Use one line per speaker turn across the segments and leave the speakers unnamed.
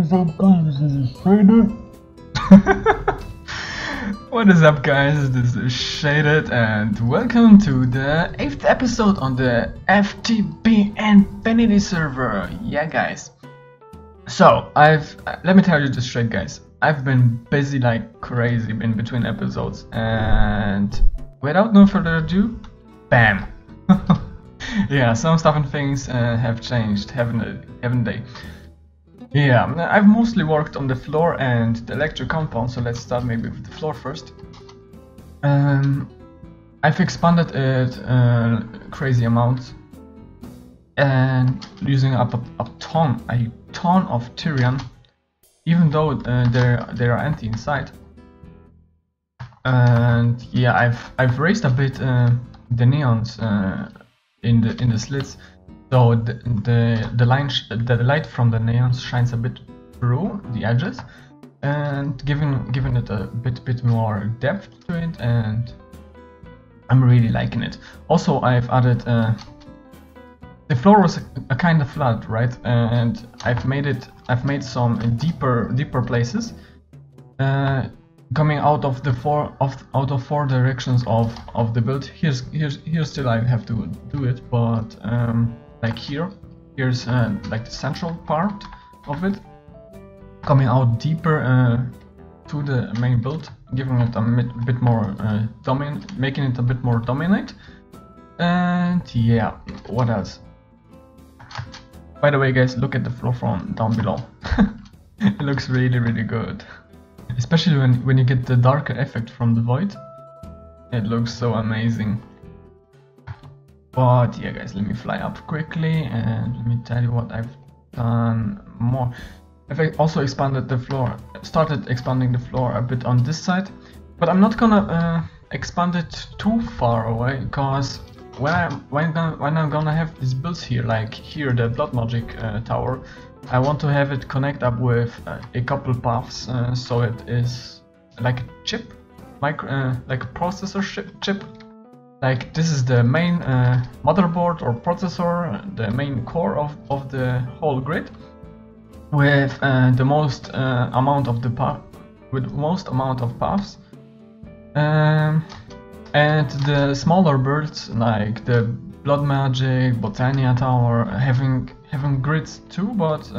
is up, guys? This is Shaded.
What is up, guys? This is Shaded, and welcome to the 8th episode on the FTB Infinity server. Yeah, guys. So, let me tell you just straight, guys. I've been busy like crazy in between episodes, and without no further ado, bam! Yeah, some stuff and things have changed, haven't they? Yeah, I've mostly worked on the floor and the electric compound, so let's start maybe with the floor first. I've expanded it crazy amounts and using up a ton of Tyrian, even though they are empty inside. And yeah, I've raised a bit the neons in the slits, so the light from the neons shines a bit through the edges and giving it a bit more depth to it, and I'm really liking it. Also, I've added the floor was a kind of flat, right? And I've made some deeper places coming out of four directions of the build. Here still I have to do it, but like here's like the central part of it coming out deeper to the main build, giving it a bit more dominant, making it a bit more dominant. And yeah, what else? By the way, guys, look at the floor from down below. It looks really good, especially when you get the darker effect from the void. It looks so amazing. But yeah, guys, let me fly up quickly and let me tell you what I've done more. I've also expanded the floor, started expanding the floor a bit on this side, but I'm not gonna expand it too far away, because when I'm gonna have these builds here, like here the Blood Magic tower, I want to have it connect up with a couple paths, so it is like a chip, like a processor chip. Like this is the main motherboard or processor, the main core of the whole grid, with the most amount of paths, and the smaller builds like the Blood Magic, Botania Tower having grids too, but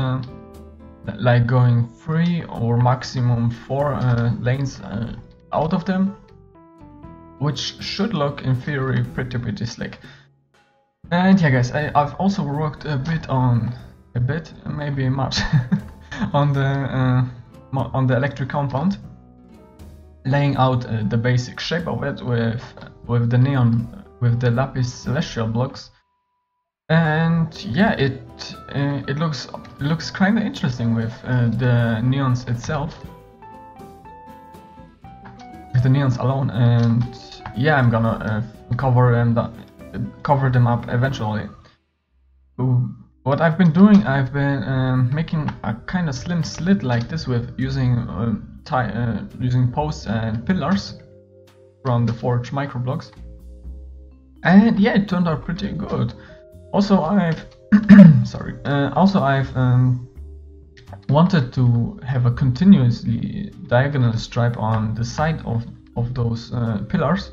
like going 3 or maximum 4 lanes out of them, which should look in theory pretty slick. And yeah, guys, I've also worked maybe much on the electric compound, laying out the basic shape of it with the neon, with the lapis celestial blocks. And yeah, it looks kind of interesting with the neons itself, with the neons alone. And yeah, I'm gonna cover them up eventually. What I've been doing, I've been making a kind of slim slit like this with using posts and pillars from the forge microblocks, and yeah, it turned out pretty good. Also, I've wanted to have a continuously diagonal stripe on the side of those pillars,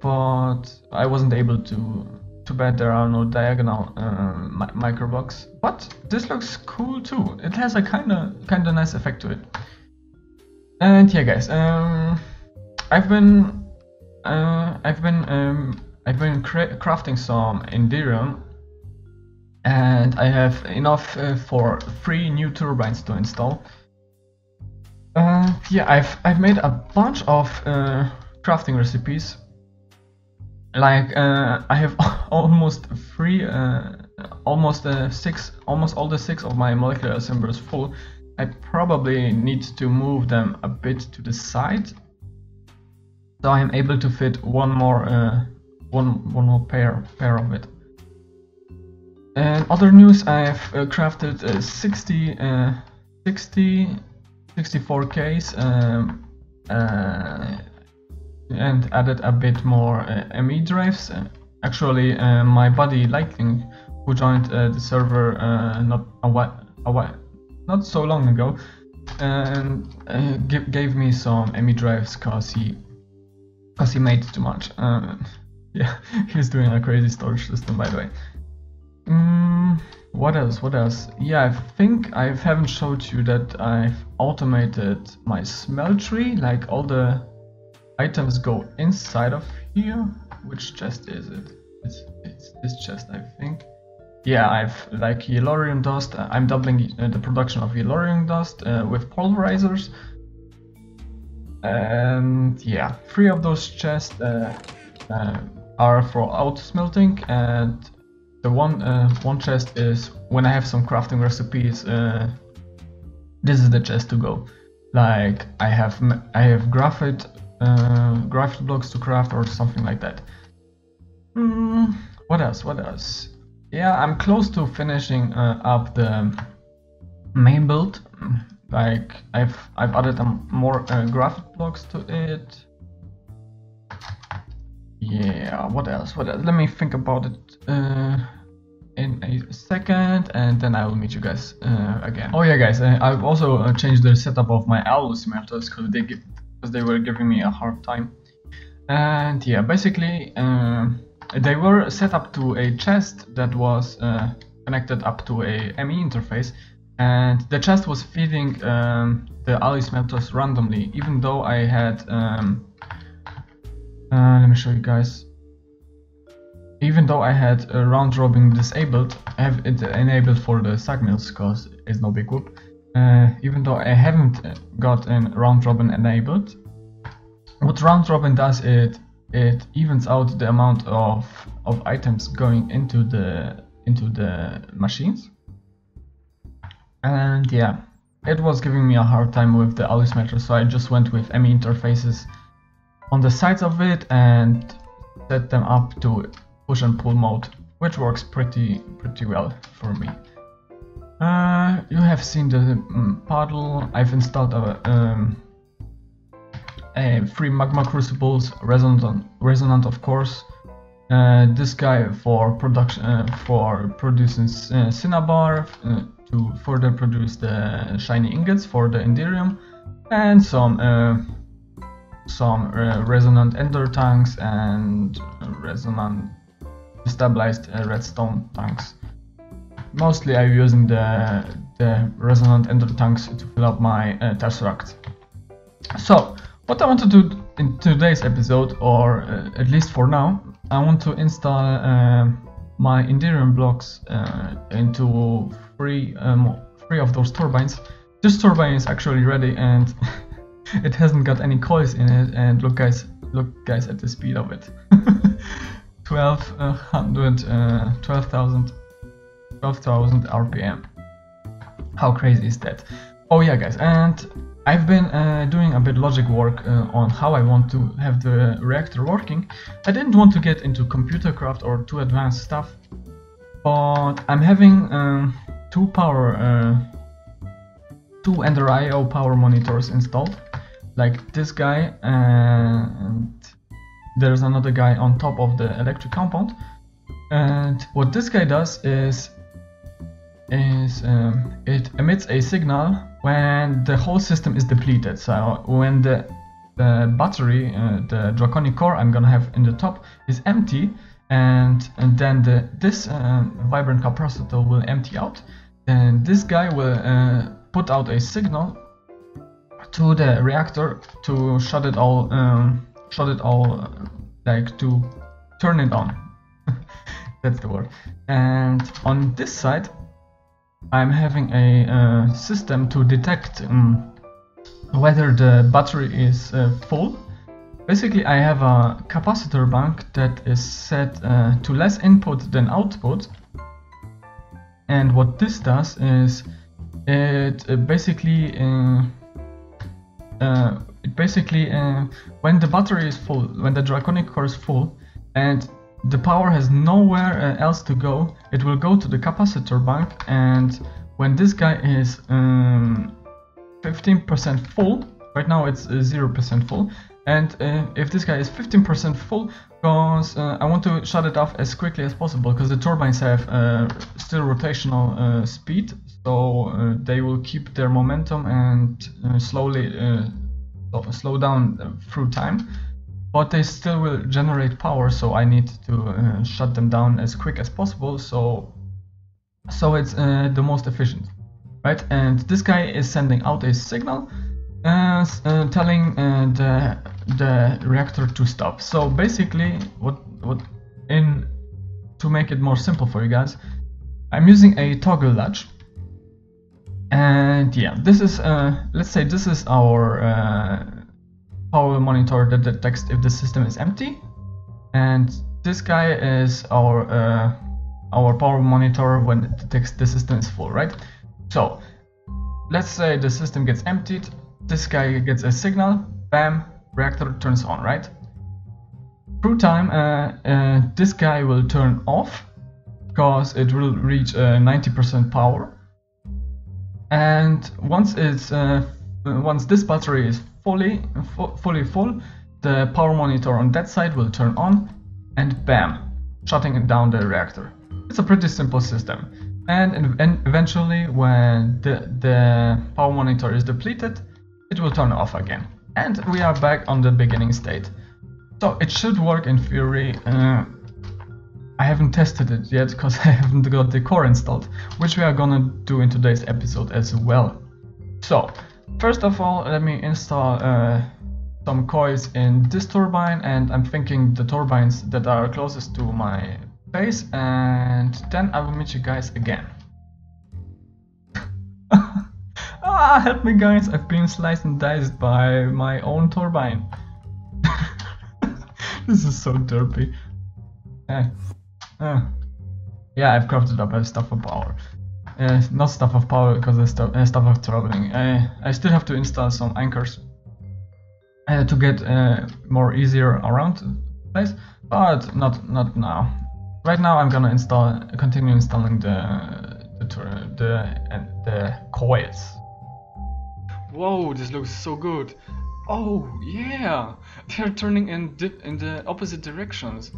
but I wasn't able to. Too bad there are no diagonal microblocks, but this looks cool too. It has a kind of nice effect to it. And yeah, guys, I've been crafting some Endirium, and I have enough for 3 new turbines to install. Yeah, I've made a bunch of crafting recipes. Like I have almost all the 6 of my molecular assemblers full. I probably need to move them a bit to the side, so I'm able to fit one more pair of it. And other news, I've crafted 64Ks and added a bit more ME drives. Actually, my buddy Lightning, who joined the server not so long ago, and gave me some ME drives cause he made too much. Yeah, he's doing a crazy storage system, by the way. What else? Yeah, I think I haven't showed you that I've automated my smeltery, like all the items go inside of here. Which chest is it? It's this chest, I think. Yeah, I've like yellorium dust. I'm doubling the production of yellorium dust with pulverizers. And yeah, 3 of those chests are for auto smelting, and the one chest is when I have some crafting recipes. This is the chest to go. Like I have graphite blocks to craft or something like that. What else? Yeah, I'm close to finishing up the main build. Like I've added more graphite blocks to it. Yeah, what else? Let me think about it in a second, and then I will meet you guys again. Oh yeah, guys, I've also changed the setup of my alloy smelters because they were giving me a hard time. And yeah, basically they were set up to a chest that was connected up to a ME interface, and the chest was feeding the alloy smelters randomly, even though I had let me show you guys. Even though I had round robin disabled, I have it enabled for the sag mills because it's no big whoop. Even though I haven't got round robin enabled, what round robin does, it evens out the amount of items going into the machines. And yeah, it was giving me a hard time with the alloy smelter, so I just went with ME interfaces on the sides of it and set them up to push and pull mode, which works pretty well for me. You have seen the paddle. I've installed a 3 magma crucibles, resonant of course. This guy for production for producing cinnabar to further produce the shiny ingots for the Enderium, and some resonant ender tanks and resonant destabilized redstone tanks. Mostly I'm using the resonant ender tanks to fill up my tesseract. So what I want to do in today's episode, or at least for now, I want to install my Enderium blocks into 3 of those turbines. This turbine is actually ready, and it hasn't got any coils in it, and look guys at the speed of it. 12,000 RPM. How crazy is that? Oh yeah, guys, and I've been doing a bit logic work on how I want to have the reactor working. I didn't want to get into computer craft or too advanced stuff, but I'm having 2 Ender IO power monitors installed, like this guy, and there's another guy on top of the electric compound. And what this guy does is it emits a signal when the whole system is depleted. So when the battery, the Draconic Core I'm gonna have in the top, is empty, and then this vibrant capacitor will empty out, then this guy will put out a signal to the reactor to shut it all, like to turn it on. That's the word. And on this side I'm having a system to detect whether the battery is full. Basically I have a capacitor bank that is set to less input than output, and what this does is it basically when the battery is full, when the Draconic Core is full and the power has nowhere else to go, it will go to the capacitor bank, and when this guy is 15% full, right now it's 0% full, And if this guy is 15% full, because I want to shut it off as quickly as possible, because the turbines have still rotational speed, so they will keep their momentum and slowly slow down through time, but they still will generate power, so I need to shut them down as quick as possible, so it's the most efficient, right? And this guy is sending out a signal telling the reactor to stop. So basically, to make it more simple for you guys, I'm using a toggle latch, and yeah, this is let's say this is our power monitor that detects if the system is empty, and this guy is our power monitor when it detects the system is full, right? So let's say the system gets emptied, this guy gets a signal, bam, reactor turns on, right? Through time, this guy will turn off because it will reach 90% power, and once this battery is fully full, the power monitor on that side will turn on, and bam, shutting down the reactor. It's a pretty simple system, and eventually when the power monitor is depleted, it will turn off again, and we are back on the beginning state. So it should work in theory. I haven't tested it yet because I haven't got the core installed, which we are gonna do in today's episode as well. So first of all, let me install some coils in this turbine, and I'm thinking the turbines that are closest to my base, and then I will meet you guys again. Help me guys, I've been sliced and diced by my own turbine. This is so derpy. Yeah, I've crafted up a stuff of power. Not stuff of power because it's stuff of traveling. I still have to install some anchors to get more easier around the place, but not now. Right now I'm gonna continue installing the coils. Whoa, this looks so good. Oh yeah, they're turning in the opposite directions.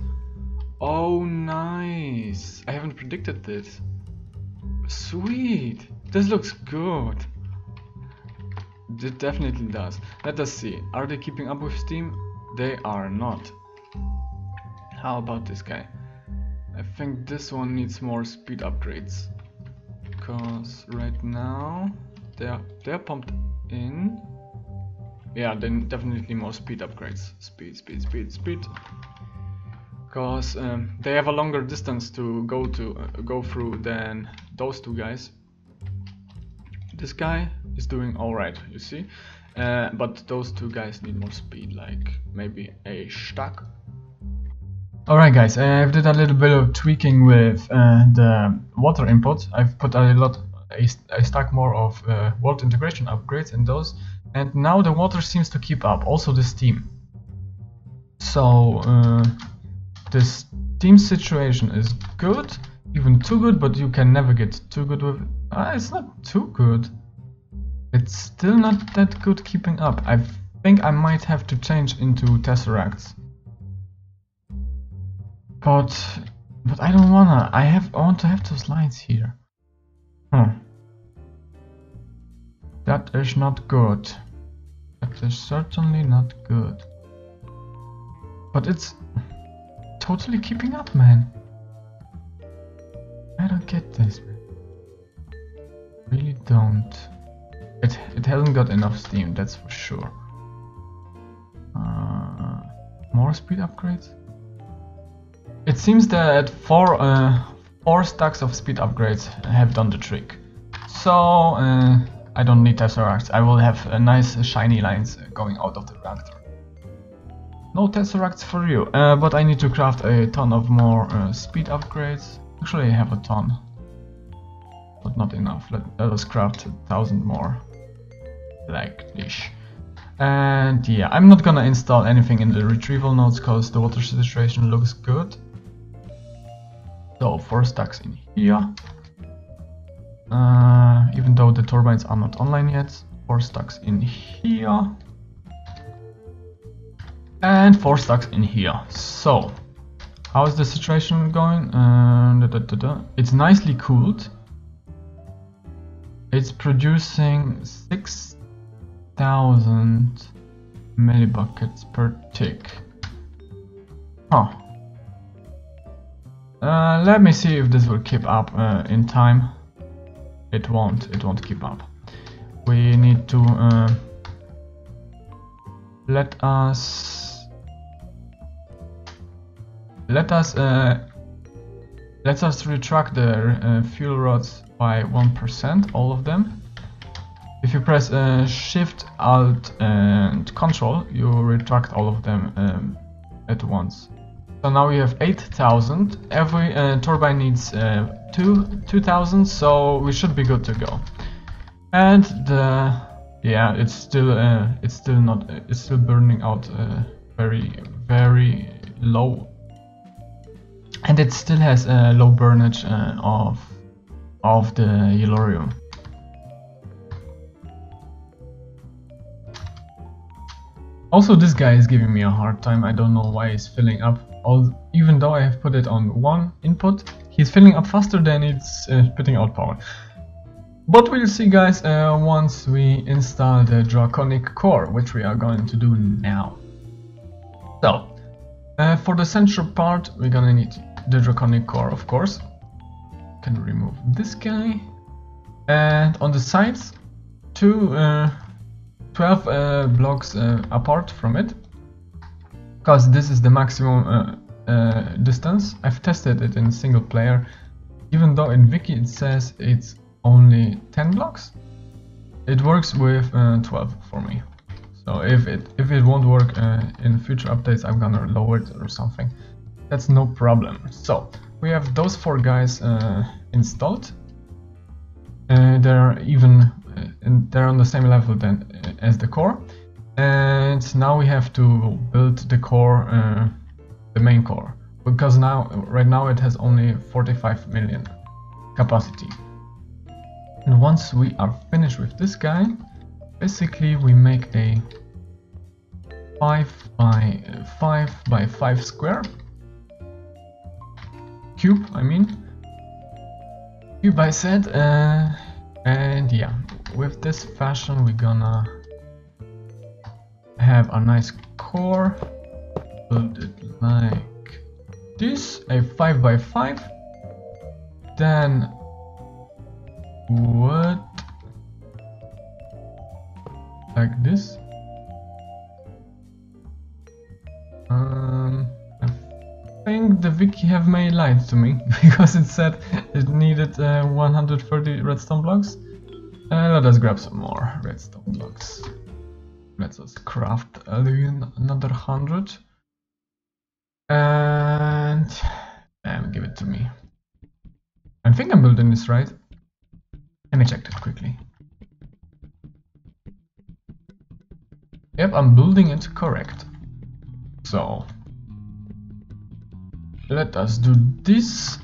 Oh nice, I haven't predicted this. Sweet, this looks good. It definitely does. Let us see, are they keeping up with Steam? They are not. How about this guy? I think this one needs more speed upgrades, because right now they're pumped in. Yeah, then definitely more speed upgrades. Speed. Because they have a longer distance to go through than those two guys. This guy is doing alright, you see, but those two guys need more speed, like maybe a stack. Alright guys, I've did a little bit of tweaking with the water input. I've put a stack more of world integration upgrades in those, and now the water seems to keep up, also the steam. So the steam situation is good, even too good, but you can never get too good with it. It's not too good. It's still not that good keeping up. I think I might have to change into tesseracts. But I don't wanna. I want to have those lines here. That is not good. That is certainly not good. But it's totally keeping up, man. I don't get this, man. Really don't. It hasn't got enough steam, that's for sure. More speed upgrades? It seems that four stacks of speed upgrades have done the trick. So I don't need tesseracts. I will have nice shiny lines going out of the reactor. No tesseracts for you, but I need to craft a ton of more speed upgrades. Actually I have a ton, but not enough. Let us craft 1,000 more, like this. And yeah, I'm not gonna install anything in the retrieval nodes because the water situation looks good. So 4 stacks in here. Even though the turbines are not online yet, 4 stacks in here. and 4 stacks in here. So how is the situation going? It's nicely cooled. It's producing 6,000 millibuckets per tick. Huh. Let me see if this will keep up in time. It won't keep up. We need to let us retract the fuel rods by 1%, all of them. If you press Shift, Alt and Control, you retract all of them at once. So now we have 8,000. Every turbine needs 2,000, so we should be good to go. And yeah, it's still burning out very low, and it still has a low burnage of the yellorium. Also, this guy is giving me a hard time. I don't know why he's filling up. Even though I have put it on 1 input, he's filling up faster than it's spitting out power. But we'll see, guys, once we install the Draconic Core, which we are going to do now. So, for the central part, we're gonna need the Draconic Core, of course. Can remove this guy. And on the sides, 12 blocks apart from it, because this is the maximum distance. I've tested it in single player, even though in Wiki it says it's only 10 blocks. It works with 12 for me. So if it won't work in future updates, I'm gonna lower it or something. That's no problem. So we have those 4 guys installed. They're on the same level as the core. And now we have to build the core, the main core, because right now it has only 45 million capacity. And once we are finished with this guy, basically we make a 5 by 5 square cube. I mean, cube I said, and yeah, with this fashion we're gonna have a nice core. Build it like this, a 5 by 5. Then what? Like this. I think the wiki have made lied to me because it said it needed 130 redstone blocks. Let us grab some more redstone blocks. Let us craft another 100 and give it to me. I think I'm building this right. Let me check that quickly. Yep, I'm building it correct. So let us do this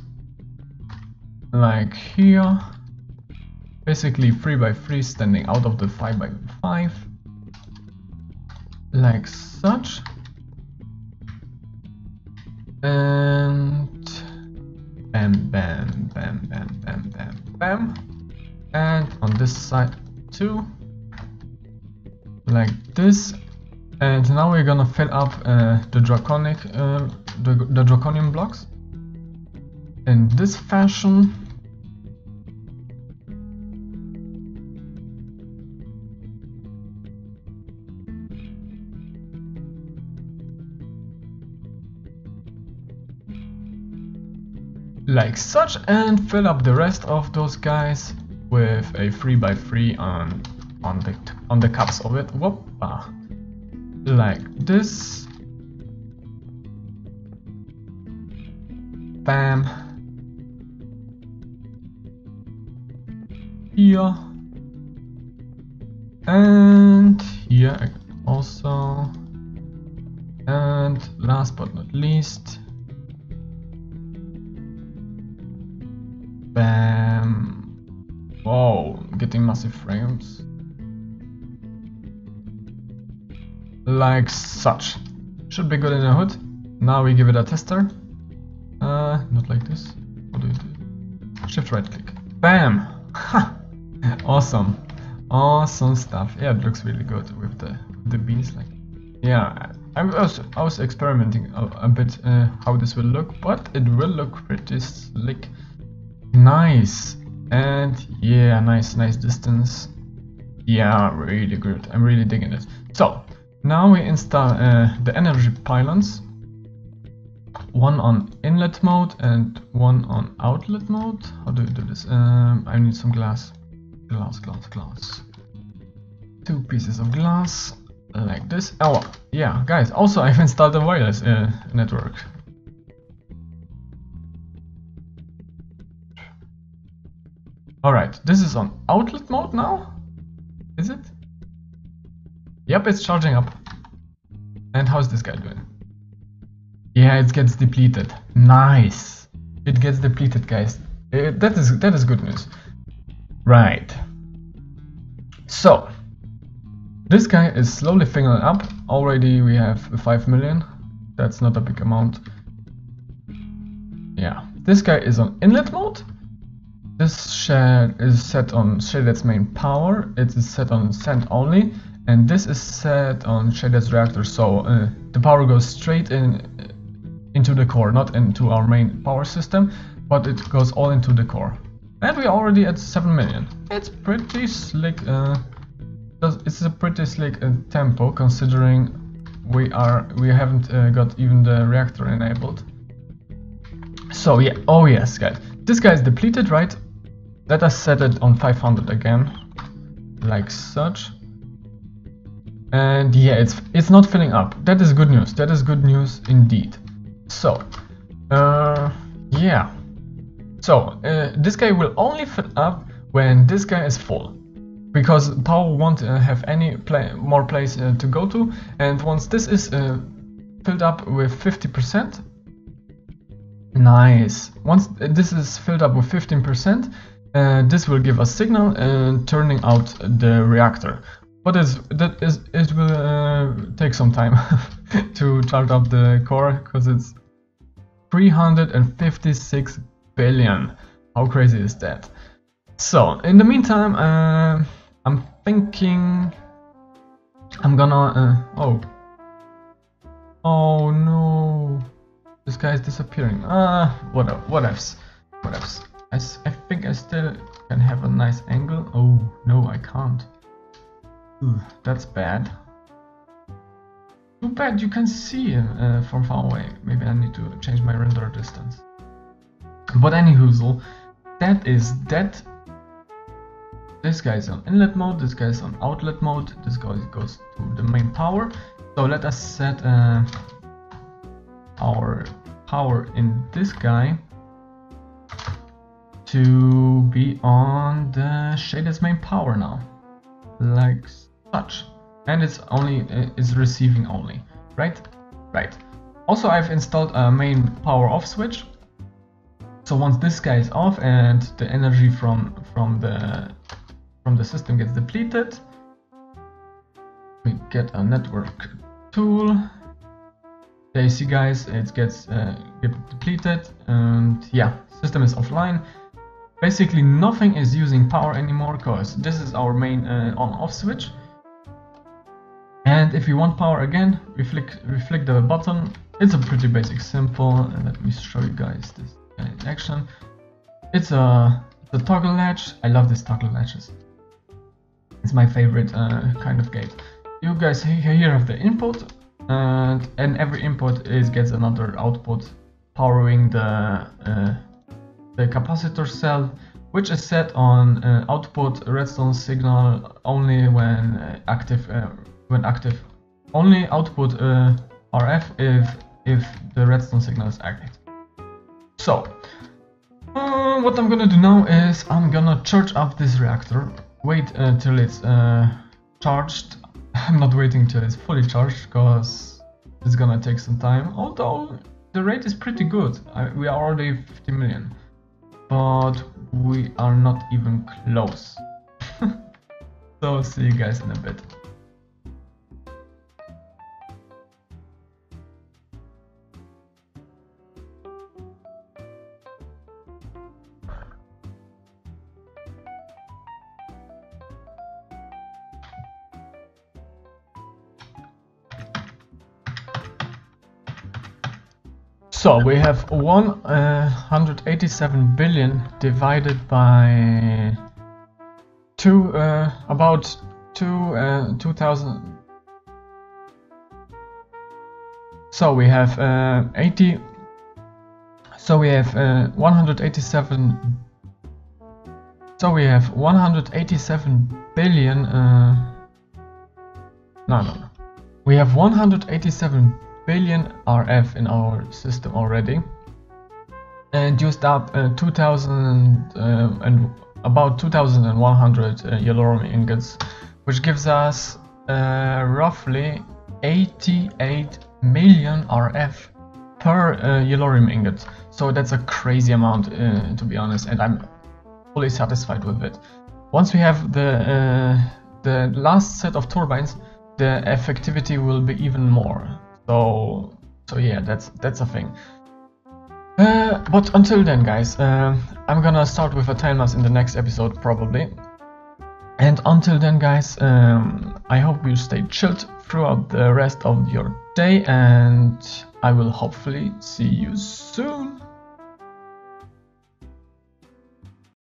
like here. Basically 3 by 3 standing out of the 5 by 5. Like such. And bam, bam, bam, bam, bam, bam, bam. And on this side too. Like this. And now we're gonna fill up the draconic, the draconium blocks in this fashion. Like such, and fill up the rest of those guys with a 3 by 3 on the caps of it. Whoopa. Like this. Bam. Here. And here also. And last but not least. Bam. Whoa, getting massive frames. Like such. should be good in the hood. Now we give it a tester. Not like this. What do you do? Shift right click. Bam! Ha! Awesome. Awesome stuff. Yeah, it looks really good with the bees. Like, yeah, I was experimenting a bit how this will look, but it will look pretty slick. Nice. And yeah, nice distance. Yeah, really good. I'm really digging it. So now we install the energy pylons. One on inlet mode and one on outlet mode. How do you do this? I need some glass. Glass. 2 pieces of glass, like this. Oh, yeah, guys, also I've installed a wireless network. Alright, this is on outlet mode now? Is it? Yep, it's charging up. And how's this guy doing? Yeah, it gets depleted. Nice. It gets depleted, guys. That is good news. Right. So this guy is slowly filling up. Already we have 5 million. That's not a big amount. Yeah. This guy is on inlet mode. This shed is set on Shaded's main power. It is set on send only. And this is set on Shaded's reactor. So the power goes straight into the core, not into our main power system, but it goes all into the core. And we're already at 7 million. It's pretty slick. It's a pretty slick tempo, considering we haven't got even the reactor enabled. So yeah, oh yes, guys, this guy is depleted, right? Let us set it on 500 again, like such. And yeah, it's not filling up. That is good news. That is good news indeed. So, yeah. So this guy will only fill up when this guy is full, because power won't have any more place to go to. And once this is filled up with 50%, nice. Once this is filled up with 15%, this will give a signal turning out the reactor. But it will take some time to charge up the core, because it's 356 billion. How crazy is that? So in the meantime, I'm thinking I'm gonna oh no, this guy is disappearing. What else? I think I still can have a nice angle. Oh no, I can't. Ooh, that's bad. Too bad you can see him from far away. Maybe I need to change my render distance. But anywho, that is that. This guy is on inlet mode, this guy is on outlet mode, this guy goes to the main power. So let us set our power in this guy to be on the Shaded's main power now, like such. And it's receiving only, right? Right. Also, I've installed a main power off switch. So once this guy is off and the energy from the system gets depleted, we get a network tool. There you see, guys, it gets depleted, and yeah, system is offline. Basically nothing is using power anymore, because this is our main on-off switch. And if you want power again, we flick the button. It's a pretty basic, simple. Let me show you guys this in action. It's a toggle latch. I love these toggle latches. It's my favorite kind of gate. You guys here have the input, and every input gets another output, powering the capacitor cell, which is set on output redstone signal only when active. Only output RF if the redstone signal is active. So what I'm gonna do now is I'm gonna charge up this reactor. Wait till it's charged. I'm not waiting till it's fully charged, because it's gonna take some time. Although the rate is pretty good. We are already 50 million, but we are not even close. So see you guys in a bit. So we have 187 billion divided by about 2000. So we have 80. So we have 187. So we have 187 billion. No. We have 187 billion RF in our system already, and used up 2,000 and about 2,100 yellorium ingots, which gives us roughly 88 million RF per yellorium ingot. So that's a crazy amount, to be honest, and I'm fully satisfied with it. Once we have the last set of turbines, the effectivity will be even more. So yeah, that's a thing. But until then, guys, I'm gonna start with a time lapse in the next episode probably. And until then, guys, I hope you stay chilled throughout the rest of your day, and I will hopefully see you soon.